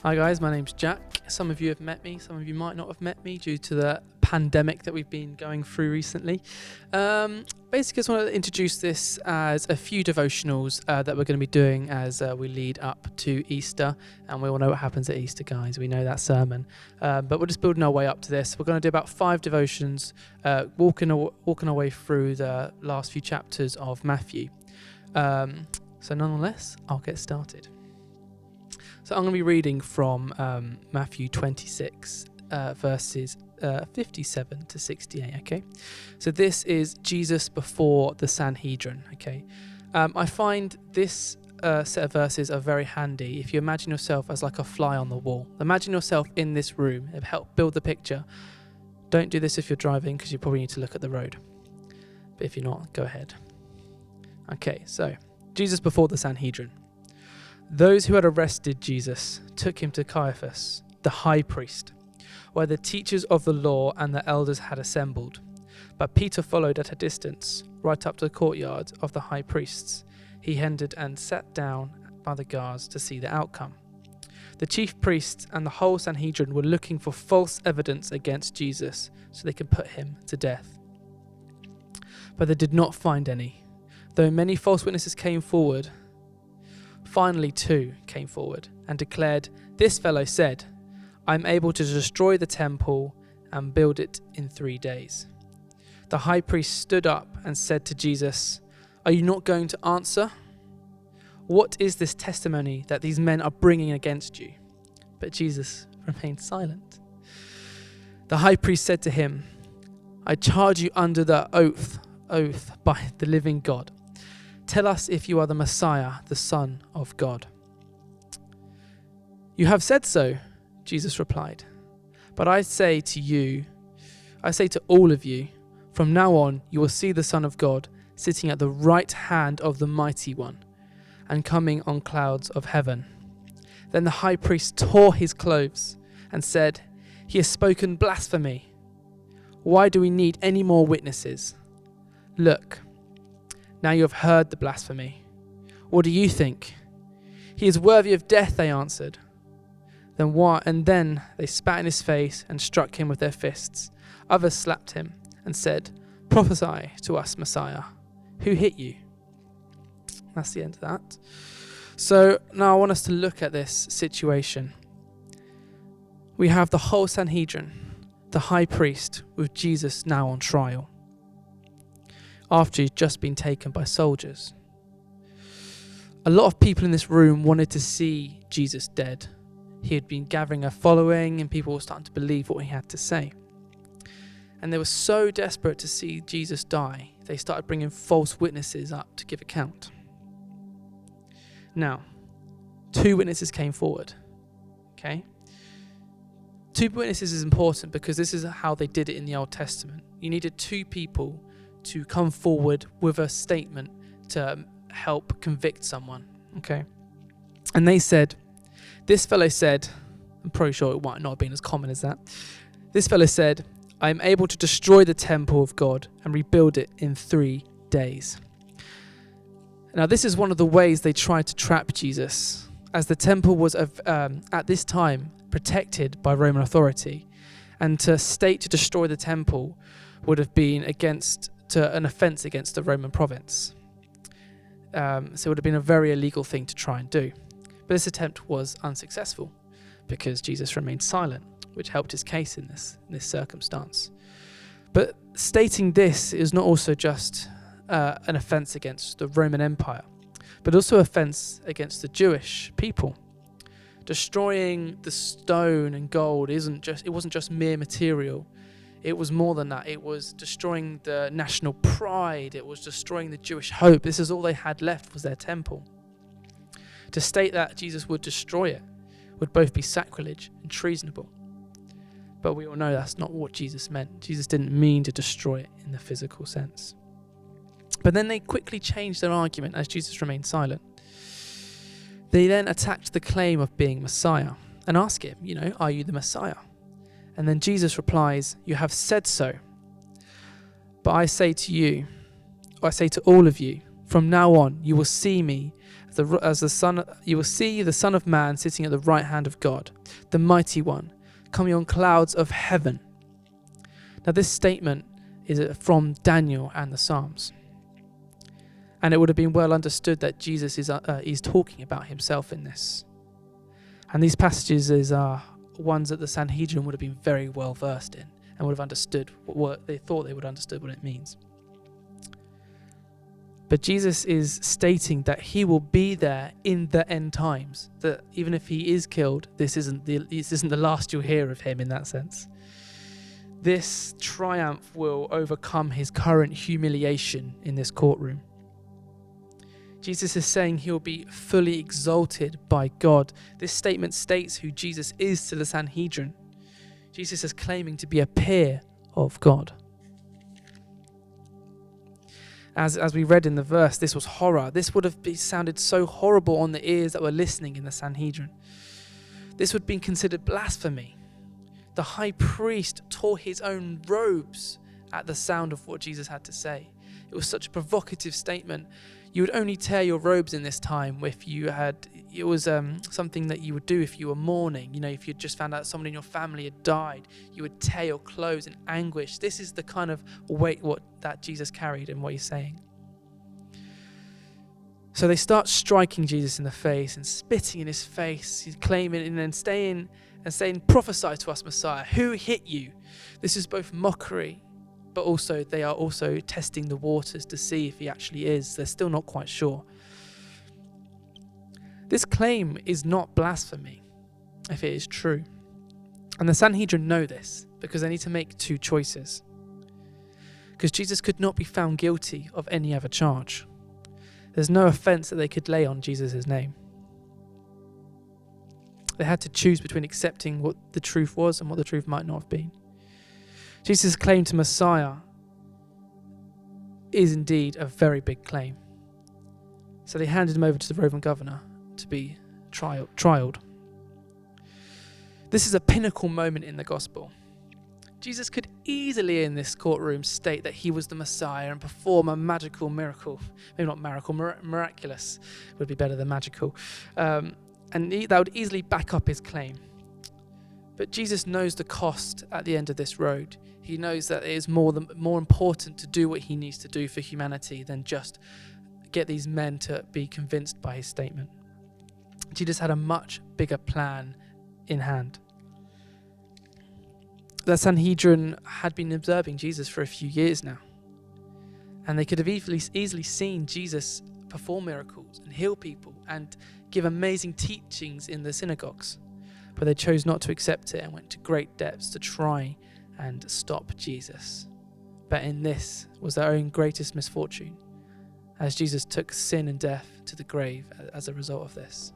Hi guys, my name's Jack. Some of you have met me, some of you might not have met me due to the pandemic that we've been going through recently. Basically, I just want to introduce this as a few devotionals that we're going to be doing as we lead up to Easter. And we all know what happens at Easter, guys. We know that sermon. But we're just building our way up to this. We're going to do about 5 devotions, walking our way through the last few chapters of Matthew. So nonetheless, I'll get started. So I'm going to be reading from Matthew 26, verses 57 to 68, okay? So this is Jesus before the Sanhedrin, okay? I find this set of verses are very handy if you imagine yourself as like a fly on the wall. Imagine yourself in this room. It helps build the picture. Don't do this if you're driving because you probably need to look at the road. But if you're not, go ahead. Okay, so Jesus before the Sanhedrin. Those who had arrested Jesus took him to Caiaphas, the high priest, where the teachers of the law and the elders had assembled. But Peter followed at a distance, right up to the courtyard of the high priests. He entered and sat down by the guards to see the outcome. The chief priests and the whole Sanhedrin were looking for false evidence against Jesus so they could put him to death. But they did not find any, though many false witnesses came forward. Finally, 2 came forward and declared, "This fellow said, I'm able to destroy the temple and build it in 3 days." The high priest stood up and said to Jesus, "Are you not going to answer? What is this testimony that these men are bringing against you?" But Jesus remained silent. The high priest said to him, "I charge you under the oath by the living God. Tell us if you are the Messiah, the Son of God." "You have said so," Jesus replied. "But I say to all of you, from now on you will see the Son of God sitting at the right hand of the Mighty One and coming on clouds of heaven." Then the high priest tore his clothes and said, "He has spoken blasphemy. Why do we need any more witnesses? Look, now you have heard the blasphemy. What do you think?" "He is worthy of death," they answered. Then they spat in his face and struck him with their fists. Others slapped him and said, "Prophesy to us, Messiah. Who hit you?" That's the end of that. So now I want us to look at this situation. We have the whole Sanhedrin, the high priest, with Jesus now on trial, after he'd just been taken by soldiers. A lot of people in this room wanted to see Jesus dead. He had been gathering a following and people were starting to believe what he had to say. And they were so desperate to see Jesus die, they started bringing false witnesses up to give account. Now, 2 witnesses came forward. Okay? 2 witnesses is important because this is how they did it in the Old Testament. You needed 2 people to come forward with a statement to help convict someone, okay? And they said, "This fellow said," I'm probably sure it might not have been as common as that. "This fellow said, I am able to destroy the temple of God and rebuild it in 3 days." Now, this is one of the ways they tried to trap Jesus, as the temple was at this time protected by Roman authority, and to state to destroy the temple would have been an offence against the Roman province. So it would have been a very illegal thing to try and do. But this attempt was unsuccessful because Jesus remained silent, which helped his case in this circumstance. But stating this is not also just an offence against the Roman Empire, but also offence against the Jewish people. Destroying the stone and gold it wasn't just mere material. It was more than that. It was destroying the national pride. It was destroying the Jewish hope. This is all they had left was their temple. To state that Jesus would destroy it would both be sacrilege and treasonable. But we all know that's not what Jesus meant. Jesus didn't mean to destroy it in the physical sense. But then they quickly changed their argument as Jesus remained silent. They then attacked the claim of being Messiah and asked him, "Are you the Messiah?" And then Jesus replies, "You have said so. But I say to all of you From now on, you will see me as the Son. You will see the Son of Man sitting at the right hand of God, the Mighty One, coming on clouds of heaven." Now, this statement is from Daniel and the Psalms, and it would have been well understood that Jesus is talking about himself in this. And these passages are ones that the Sanhedrin would have been very well versed in and would have understood what they thought they would understood what it means. But Jesus is stating that he will be there in the end times, that even if he is killed, this isn't the last you'll hear of him in that sense. This triumph will overcome his current humiliation in this courtroom. Jesus is saying he'll be fully exalted by God. This statement states who Jesus is to the Sanhedrin. Jesus is claiming to be a peer of God. As we read in the verse, this was horror. This would have sounded so horrible on the ears that were listening in the Sanhedrin. This would have been considered blasphemy. The high priest tore his own robes at the sound of what Jesus had to say. It was such a provocative statement. You would only tear your robes in this time if you had, it was something that you would do if you were mourning. You know, if you just found out someone in your family had died, you would tear your clothes in anguish. This is the kind of weight that Jesus carried and what he's saying. So they start striking Jesus in the face and spitting in his face. He's claiming and then saying, "Prophesy to us, Messiah. Who hit you?" This is both mockery, but also they are also testing the waters to see if he actually is. They're still not quite sure. This claim is not blasphemy if it is true. And the Sanhedrin know this because they need to make two choices. Because Jesus could not be found guilty of any other charge. There's no offense that they could lay on Jesus' name. They had to choose between accepting what the truth was and what the truth might not have been. Jesus' claim to Messiah is indeed a very big claim. So they handed him over to the Roman governor to be trialed. This is a pinnacle moment in the gospel. Jesus could easily in this courtroom state that he was the Messiah and perform a magical miracle. Maybe not miracle, miraculous would be better than magical. And that would easily back up his claim. But Jesus knows the cost at the end of this road. He knows that it is more important to do what he needs to do for humanity than just get these men to be convinced by his statement. Jesus had a much bigger plan in hand. The Sanhedrin had been observing Jesus for a few years now, and they could have easily seen Jesus perform miracles and heal people and give amazing teachings in the synagogues, but they chose not to accept it and went to great depths to try and stop Jesus. But in this was their own greatest misfortune, as Jesus took sin and death to the grave as a result of this.